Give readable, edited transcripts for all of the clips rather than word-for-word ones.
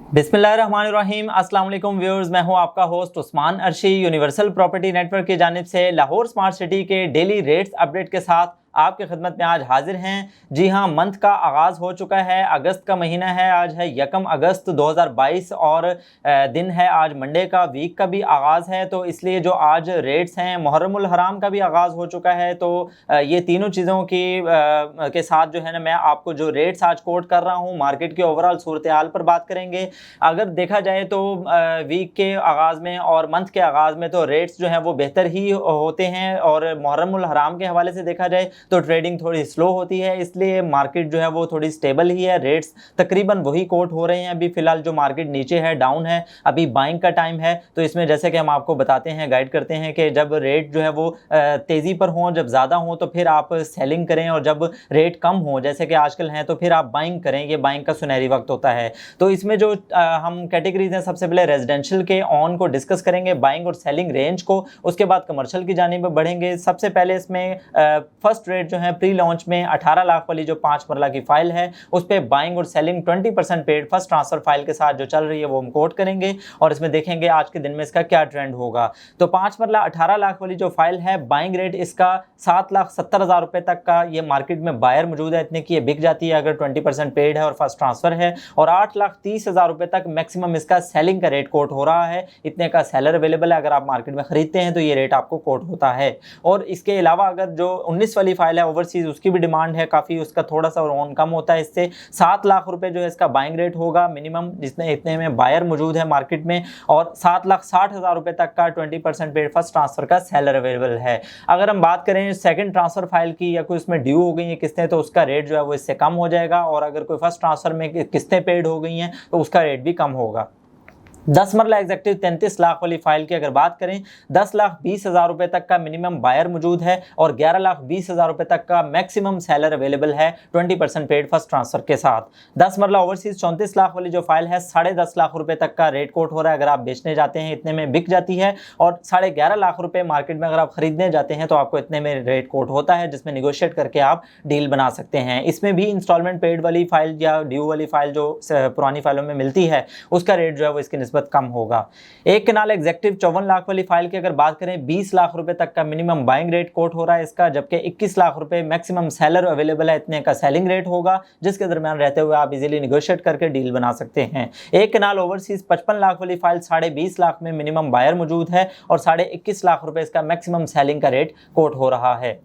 बिस्मिल्लाहिर्रहमानिर्रहीम। अस्सलाम वालेकुम व्यूअर्स, मैं हूं आपका host Usman Arshi. Universal property network की जानिब से लाहौर स्मार्ट सिटी के डेली रेट्स अपडेट के साथ आपके खिदमत में आज हाजिर हैं। जी हां, मंथ का आगाज़ हो चुका है, अगस्त का महीना है। आज है 1 अगस्त 2022 और दिन है आज मंडे का, वीक का भी आगाज़ है। तो इसलिए जो आज रेट्स हैं, मुहर्रमुल हराम का भी आगाज़ हो चुका है। तो ये तीनों चीज़ों की के साथ जो है ना, मैं आपको जो रेट्स आज कोट कर रहा हूँ, मार्केट के ओवरऑल सूरत हाल पर बात करेंगे। अगर देखा जाए तो वीक के आगाज़ में और मंथ के आगाज़ में तो रेट्स जो हैं वो बेहतर ही होते हैं, और मुहर्रमुल हराम के हवाले से देखा जाए तो ट्रेडिंग थोड़ी स्लो होती है, इसलिए मार्केट जो है वो थोड़ी स्टेबल ही है। रेट्स तकरीबन वही कोट हो रहे हैं। अभी फ़िलहाल जो मार्केट नीचे है, डाउन है, अभी बाइंग का टाइम है। तो इसमें जैसे कि हम आपको बताते हैं, गाइड करते हैं कि जब रेट जो है वो तेज़ी पर हों, जब ज़्यादा हों तो फिर आप सेलिंग करें, और जब रेट कम हो जैसे कि आजकल हैं तो फिर आप बाइंग करें। ये बाइंग का सुनहरी वक्त होता है। तो इसमें जो हम कैटेगरीज हैं, सबसे पहले रेजिडेंशियल के ऑन को डिस्कस करेंगे, बाइंग और सेलिंग रेंज को। उसके बाद कमर्शियल की जानिब बढ़ेंगे। सबसे पहले इसमें फर्स्ट रेट जो है प्री लॉन्च में 18 लाख वाली जो 5 मरला की फाइल है, उस पर बाइंग और selling 20% paid first transfer file के साथ जो चल रही है वो हम कोट करेंगे, और इसमें देखेंगे आज के दिन में इसका क्या ट्रेंड होगा। तो 5 मरला 18 लाख वाली जो फाइल है, बाइंग रेट इसका 7,70,000 रुपए तक का ये मार्केट में बायर मौजूद है। इतने की ये बिक जाती है अगर 20% पेड है और फर्स्ट ट्रांसफर है, और 8,30,000 रुपए तक मैक्सिमम इसका सेलिंग का रेट कोट हो रहा है। इतने का सेलर अवेलेबल है, अगर आप मार्केट में खरीदते हैं तो ये रेट आपको कोट होता है। और इसके अलावा अगर जो 19 वाली फाइल है ओवरसीज, उसकी भी डिमांड है काफ़ी, उसका थोड़ा सा ऑन कम होता है। इससे 7 लाख रुपए जो है इसका बाइंग रेट होगा मिनिमम, जिसने इतने में बायर मौजूद है मार्केट में, और 7,60,000 रुपए तक का 20% पेड फर्स्ट ट्रांसफर का सेलर अवेलेबल है। अगर हम बात करें सेकंड ट्रांसफर फाइल की, या कोई उसमें ड्यू हो गई है किस्तें, तो उसका रेट जो है वो इससे कम हो जाएगा, और अगर कोई फर्स्ट ट्रांसफर में किस्तें पेड हो गई हैं तो उसका रेट भी कम होगा। 10 मरला एग्जेक्टिव 33 लाख वाली फाइल की अगर बात करें, 10,20,000 रुपए तक का मिनिमम बायर मौजूद है, और 11,20,000 रुपए तक का मैक्सिमम सेलर अवेलेबल है 20% पेड फर्स्ट ट्रांसफर के साथ। 10 मरला ओवरसीज 34 लाख वाली जो फाइल है, 10.5 लाख रुपए तक का रेट कोट हो रहा है। अगर आप बेचने जाते हैं इतने में बिक जाती है, और 11.5 लाख रुपए मार्केट में अगर आप खरीदने जाते हैं तो आपको इतने में रेट कोट होता है, जिसमें निगोशिएट करके आप डील बना सकते हैं। इसमें भी इंस्टॉलमेंट पेड वाली फाइल या ड्यू वाली फाइल जो पुरानी फाइलों में मिलती है, उसका रेट जो है वो इसकी निस्बत कम होगा। एक कनाल एग्जेक्टिव 54 लाख वाली फाइल की अगर बात करें, 20 लाख रुपए तक का मिनिमम बाइंग रेट कोट हो रहा है इसका, जबकि 21 लाख रुपए मैक्सिमम सेलर अवेलेबल है। इतने का सेलिंग रेट होगा, जिसके दरमियान रहते हुए आप इजीली निगोशिएट करके डील बना सकते हैं। एक कनाल ओवरसीज 55 लाख वाली फाइल 20.5 लाख में मिनिमम बायर मौजूद है, और 21.5 लाख रुपए इसका मैक्सिमम सेलिंग का रेट कोट हो रहा है।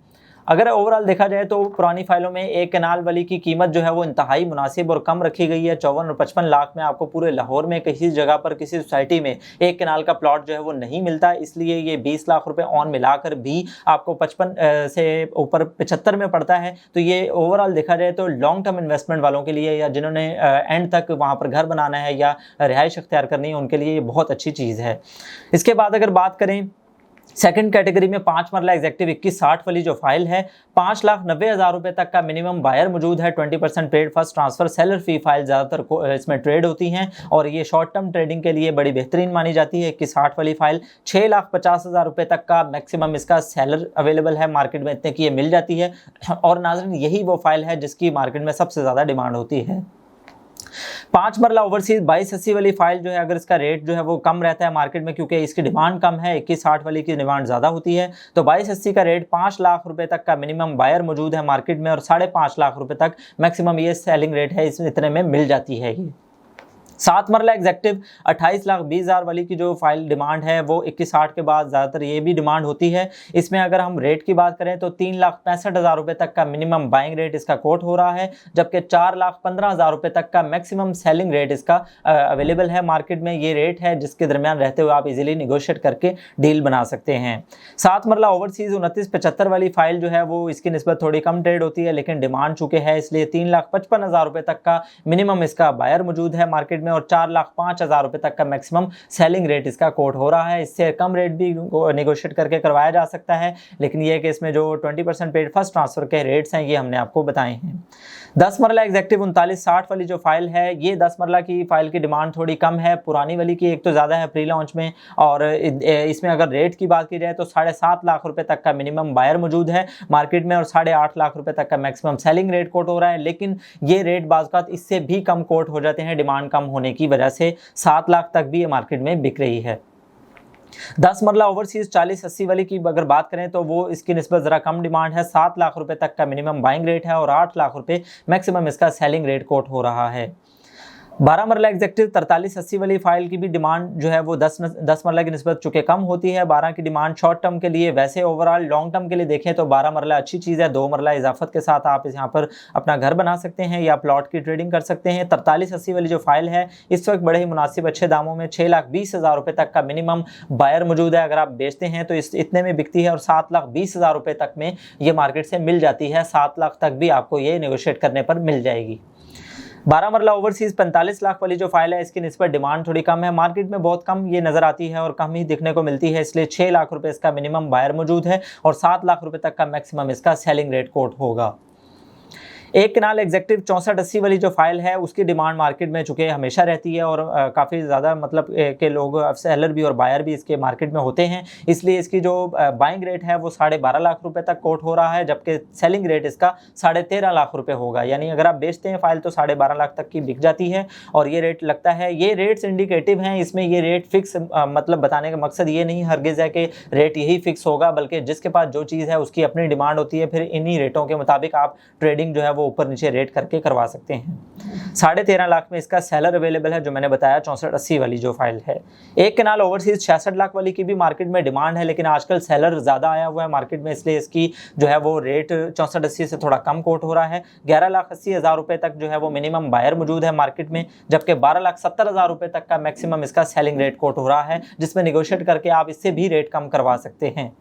अगर ओवरऑल देखा जाए तो पुरानी फाइलों में एक कनाल वाली की कीमत जो है वो इंतहाई मुनासिब और कम रखी गई है। 54 और 55 लाख में आपको पूरे लाहौर में किसी जगह पर, किसी सोसाइटी में एक कनाल का प्लॉट जो है वो नहीं मिलता, इसलिए ये 20 लाख रुपए ऑन मिलाकर भी आपको 55 से ऊपर 75 में पड़ता है। तो ये ओवरऑल देखा जाए तो लॉन्ग टर्म इन्वेस्टमेंट वालों के लिए, या जिन्होंने एंड तक वहाँ पर घर बनाना है या रिहाइश अख्तियार करनी है, उनके लिए ये बहुत अच्छी चीज़ है। इसके बाद अगर बात करें सेकंड कैटेगरी में, 5 मरला एग्जेक्टिव 2160 वाली जो फाइल है, 5,90,000 रुपए तक का मिनिमम बायर मौजूद है। 20% पेड फर्स्ट ट्रांसफर सेलर फी फाइल ज़्यादातर इसमें ट्रेड होती हैं, और ये शॉर्ट टर्म ट्रेडिंग के लिए बड़ी बेहतरीन मानी जाती है। 2160 वाली फाइल 6,50,000 रुपए तक का मैक्सिमम इसका सेलर अवेलेबल है मार्केट में, इतने की ये मिल जाती है। और नाज़रीन, यही वो फाइल है जिसकी मार्केट में सबसे ज़्यादा डिमांड होती है। 5 मरला ओवरसीज 2280 वाली फाइल जो है, अगर इसका रेट जो है वो कम रहता है मार्केट में, क्योंकि इसकी डिमांड कम है, 2160 वाली की डिमांड ज़्यादा होती है, तो 2280 का रेट 5 लाख रुपए तक का मिनिमम बायर मौजूद है मार्केट में, और 5.5 लाख रुपए तक मैक्सिमम ये सेलिंग रेट है, इसमें इतने में मिल जाती है ये। 7 मरला एग्जेक्टिव 28,20,000 वाली की जो फाइल डिमांड है वो 2160 के बाद ज़्यादातर ये भी डिमांड होती है। इसमें अगर हम रेट की बात करें तो 3,65,000 रुपए तक का मिनिमम बाइंग रेट इसका कोट हो रहा है, जबकि 4,15,000 रुपए तक का मैक्सिमम सेलिंग रेट इसका अवेलेबल है मार्केट में। ये रेट है जिसके दरमियान रहते हुए आप इजीली निगोशिएट करके डील बना सकते हैं। 7 मरला ओवरसीज 2975 वाली फाइल जो है वो इसकी निस्बत थोड़ी कम ट्रेड होती है, लेकिन डिमांड चुके है, इसलिए 3,55,000 रुपए तक का मिनिमम इसका बायर मौजूद है मार्केट में, और 4,05,000 रुपए तक का मैक्सिमम सेलिंग रेट इसका कोट हो रहा है। इससे कम रेट भी नेगोशिएट करके करवाया जा सकता है, लेकिन ये कि इसमें जो 20% पेड फर्स्ट ट्रांसफर के रेट्स हैं ये हमने आपको बताए हैं। 10 मरला एग्जेक्टिव 3960 वाली जो फाइल है, ये 10 मरला की फाइल की डिमांड थोड़ी कम है, पुरानी वाली की एक तो ज़्यादा है प्री लॉन्च में, और इसमें अगर रेट की बात की जाए तो 7.5 लाख रुपए तक का मिनिमम बायर मौजूद है मार्केट में और 8.5 लाख रुपए तक का मैक्सिमम सेलिंग रेट कोट हो रहा है। लेकिन ये रेट बाज़ इससे भी कम कोट हो जाते हैं डिमांड कम होने की वजह से, 7 लाख तक भी ये मार्केट में बिक रही है। 10 मरला ओवरसीज 4080 वाली की अगर बात करें तो वो इसकी निस्बत ज़रा कम डिमांड है, 7 लाख रुपए तक का मिनिमम बाइंग रेट है और 8 लाख रुपए मैक्सिमम इसका सेलिंग रेट कोट हो रहा है। 12 मरला एग्जेक्टिव 4380 वाली फाइल की भी डिमांड जो है वो 10 मरला की निस्बत चूँकि कम होती है। 12 की डिमांड शॉर्ट टर्म के लिए, वैसे ओवरऑल लॉन्ग टर्म के लिए देखें तो 12 मरला अच्छी चीज़ है। 2 मरला इजाफत के साथ आप यहाँ पर अपना घर बना सकते हैं या प्लॉट की ट्रेडिंग कर सकते हैं। 4380 वाली जो फाइल है इस वक्त बड़े ही मुनासिब अच्छे दामों में 6,20,000 रुपये तक का मिनिमम बायर मौजूद है। अगर आप बेचते हैं तो इतने में बिकती है और 7,20,000 रुपये तक में ये मार्केट से मिल जाती है। 7 लाख तक भी आपको ये नेगोशिएट करने पर मिल जाएगी। 12 मरला ओवरसीज 45 लाख वाली जो फाइल है इसकी निस्बत डिमांड थोड़ी कम है, मार्केट में बहुत कम ये नज़र आती है और कम ही दिखने को मिलती है, इसलिए 6 लाख रुपए इसका मिनिमम बायर मौजूद है और 7 लाख रुपए तक का मैक्सिमम इसका सेलिंग रेट कोट होगा। 1 कनाल एग्जेक्टिव 6480 वाली जो फाइल है उसकी डिमांड मार्केट में चूँकि हमेशा रहती है और काफ़ी ज़्यादा मतलब के लोग सेलर भी और बायर भी इसके मार्केट में होते हैं, इसलिए इसकी जो बाइंग रेट है वो 12.5 लाख रुपए तक कोट हो रहा है, जबकि सेलिंग रेट इसका 13.5 लाख रुपए होगा। यानी अगर आप बेचते हैं फाइल तो 12.5 लाख तक की बिक जाती है और ये रेट लगता है। ये रेट्स इंडिकेटिव हैं, इसमें ये रेट फिक्स मतलब बताने का मकसद ये नहीं हरगिज़ है कि रेट यही फिक्स होगा, बल्कि जिसके पास जो चीज़ है उसकी अपनी डिमांड होती है, फिर इन्हीं रेटों के मुताबिक आप ट्रेडिंग जो है वो ऊपर नीचे रेट करके करवा सकते हैं। 13.5 लाख में इसका सेलर अवेलेबल है जो मैंने बताया 6480 वाली जो फाइल है। 1 कनाल ओवरसीज 66 लाख वाली की भी मार्केट में डिमांड है, लेकिन आजकल सेलर ज़्यादा आया हुआ है मार्केट में, इसलिए इसकी जो है वो रेट 6480 से थोड़ा कम कोट हो रहा है। 11,80,000 रुपये तक जो है वो मिनिमम बायर मौजूद है मार्केट में, जबकि 12,70,000 रुपये तक का मैक्सिमम इसका सेलिंग रेट कोट हो रहा है, जिसमें निगोशिएट करके आप इससे भी रेट कम करवा सकते हैं।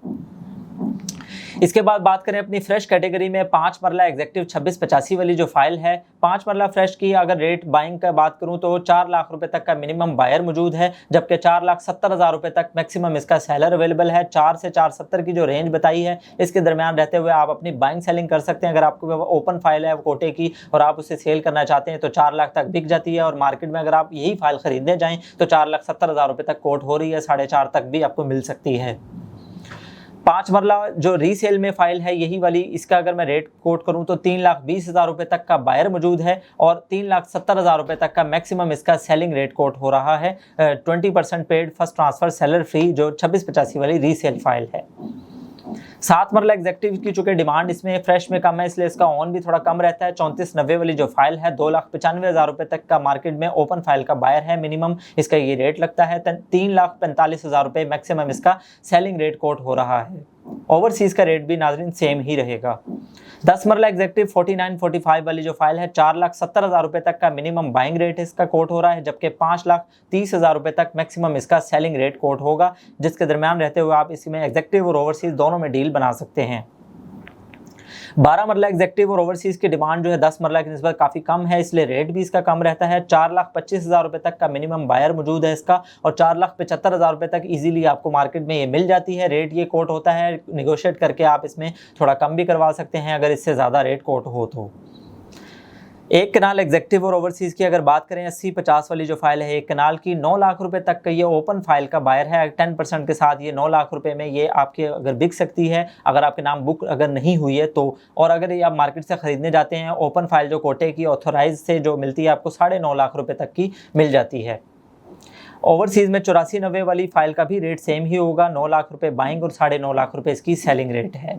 इसके बाद बात करें अपनी फ्रेश कैटेगरी में 5 मरला एग्जेक्टिव 2685 वाली जो फाइल है, 5 मरला फ्रेश की अगर रेट बाइंग का बात करूं तो 4 लाख रुपए तक का मिनिमम बायर मौजूद है, जबकि 4,70,000 रुपए तक मैक्सिमम इसका सेलर अवेलेबल है। 4 से 470 की जो रेंज बताई है इसके दरमियान रहते हुए आप अपनी बाइंग सेलिंग कर सकते हैं। अगर आपको ओपन फाइल है कोटे की और आप उसे सेल करना चाहते हैं तो 4 लाख तक बिक जाती है और मार्केट में अगर आप यही फाइल खरीदने जाएँ तो 4,70,000 रुपये तक कोट हो रही है, 4.5 तक भी आपको मिल सकती है। 5 मरला जो रीसेल में फाइल है यही वाली, इसका अगर मैं रेट कोट करूं तो 3,20,000 रुपये तक का बायर मौजूद है और 3,70,000 रुपये तक का मैक्सिमम इसका सेलिंग रेट कोट हो रहा है। 20% paid first transfer seller free जो 2685 वाली रीसेल फाइल है। 7 मरला एग्जेक्टिव की चूँकि डिमांड इसमें फ्रेश में कम है, इसलिए इसका ऑन भी थोड़ा कम रहता है। 3490 वाली जो फाइल है 2,95,000 रुपये तक का मार्केट में ओपन फाइल का बायर है मिनिमम, इसका ये रेट लगता है। 3,45,000 रुपये मैक्सिमम इसका सेलिंग रेट कोट हो रहा है। ओवरसीज का रेट भी नाजरीन सेम ही रहेगा। 10 मरला एग्जेक्टिव 4945 वाली जो फाइल है 4,70,000 रुपये तक का मिनिमम बाइंग रेट इसका कोट हो रहा है, जबकि 5,30,000 रुपये तक मैक्सिमम इसका सेलिंग रेट कोट होगा, जिसके दरमियान रहते हुए आप इसमें एग्जेक्टिव और ओवरसीज दोनों में डील बना सकते हैं। 12 मरला एग्जेक्टिव और ओवरसीज की डिमांड जो है 10 मरला की निस्बत काफ़ी कम है, इसलिए रेट भी इसका कम रहता है। 4,25,000 रुपये तक का मिनिमम बायर मौजूद है इसका और 4,75,000 रुपये तक इजीली आपको मार्केट में ये मिल जाती है। रेट ये कोट होता है, निगोशिएट करके आप इसमें थोड़ा कम भी करवा सकते हैं अगर इससे ज़्यादा रेट कोट हो तो। 1 कनाल एग्जेक्टिव और ओवरसीज की अगर बात करें 80-50 वाली जो फाइल है 1 कनाल की 9 लाख रुपए तक का ये ओपन फाइल का बायर है। 10% के साथ ये 9 लाख रुपए में ये आपके अगर बिक सकती है अगर आपके नाम बुक अगर नहीं हुई है तो। और अगर ये आप मार्केट से ख़रीदने जाते हैं ओपन फाइल जो कोटे की ऑथोराइज से जो मिलती है आपको 9.5 लाख रुपये तक की मिल जाती है। ओवरसीज में 8490 वाली फाइल का भी रेट सेम ही होगा, 9 लाख रुपए बाइंग और 9.5 लाख रुपए इसकी सेलिंग रेट है।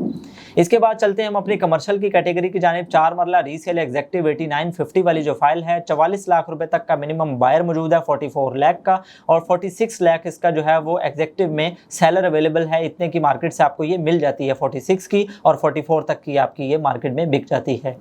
इसके बाद चलते हैं हम अपनी कमर्शियल की कैटेगरी की जानिब। 4 मरला रीसेल एग्जेक्टिव 8950 वाली जो फाइल है 44 लाख रुपए तक का मिनिमम बायर मौजूद है 44 लाख का और 46 लाख इसका जो है वो एग्जेक्टिव में सेलर अवेलेबल है। इतने की मार्केट से आपको ये मिल जाती है 46 की और 44 तक की आपकी ये मार्केट में बिक जाती है।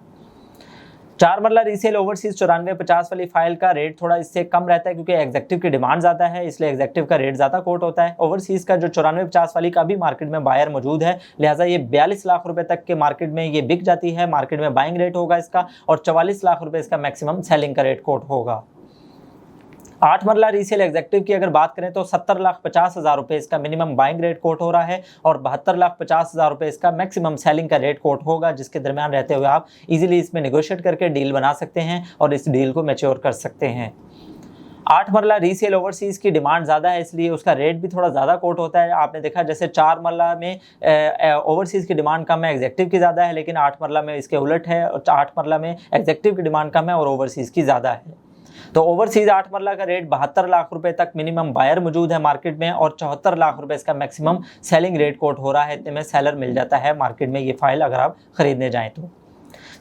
4 मरला रीसेल ओवरसीज 9450 वाली फाइल का रेट थोड़ा इससे कम रहता है क्योंकि एग्जेक्टिव की डिमांड ज़्यादा है, इसलिए एग्जेक्टिव का रेट ज़्यादा कोट होता है। ओवरसीज का जो 9450 वाली का भी मार्केट में बायर मौजूद है, लिहाजा ये 42 लाख रुपए तक के मार्केट में ये बिक जाती है। मार्केट में बाइंग रेट होगा इसका और 44 लाख रुपए इसका मैक्सिमम सेलिंग का रेट कोट होगा। 8 मरला रीसेल एग्जेक्टिव की अगर बात करें तो 70,50,000 रुपये इसका मिनिमम बाइंग रेट कोट हो रहा है और 72,50,000 रुपये इसका मैक्सिमम सेलिंग का रेट कोट होगा, जिसके दरमियान रहते हुए आप इजीली इसमें नेगोशिएट करके डील बना सकते हैं और इस डील को मैच्योर कर सकते हैं। 8 मरला रीसेल ओवरसीज़ की डिमांड ज़्यादा है, इसलिए उसका रेट भी थोड़ा ज़्यादा कोट होता है। आपने देखा जैसे 4 मरला में ओवरसीज़ की डिमांड कम है, एग्जेक्टिव की ज़्यादा है, लेकिन 8 मरला में इसके उलट है और 8 मरला में एग्जेक्टिव की डिमांड कम है और ओवरसीज़ की ज़्यादा है। तो ओवरसीज़ 8 मरला का रेट 72 लाख रुपए तक मिनिमम बायर मौजूद है मार्केट में और 74 लाख रुपए इसका मैक्सिमम सेलिंग रेट कोट हो रहा है। इतने में सेलर मिल जाता है मार्केट में ये फाइल अगर आप खरीदने जाएँ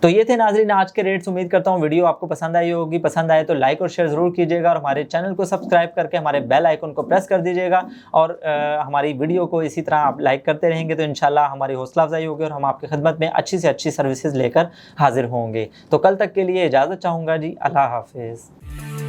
तो ये थे नाज़रीन आज के रेट्स। उम्मीद करता हूँ वीडियो आपको पसंद आई होगी। पसंद आए तो लाइक और शेयर ज़रूर कीजिएगा और हमारे चैनल को सब्सक्राइब करके हमारे बेल आइकन को प्रेस कर दीजिएगा और हमारी वीडियो को इसी तरह आप लाइक करते रहेंगे तो इंशाल्लाह हमारी हौसला अफजाई होगी और हम आपकी खिदमत में अच्छी से अच्छी सर्विसेज लेकर हाजिर होंगे। तो कल तक के लिए इजाज़त चाहूँगा जी। अल्लाह हाफिज़।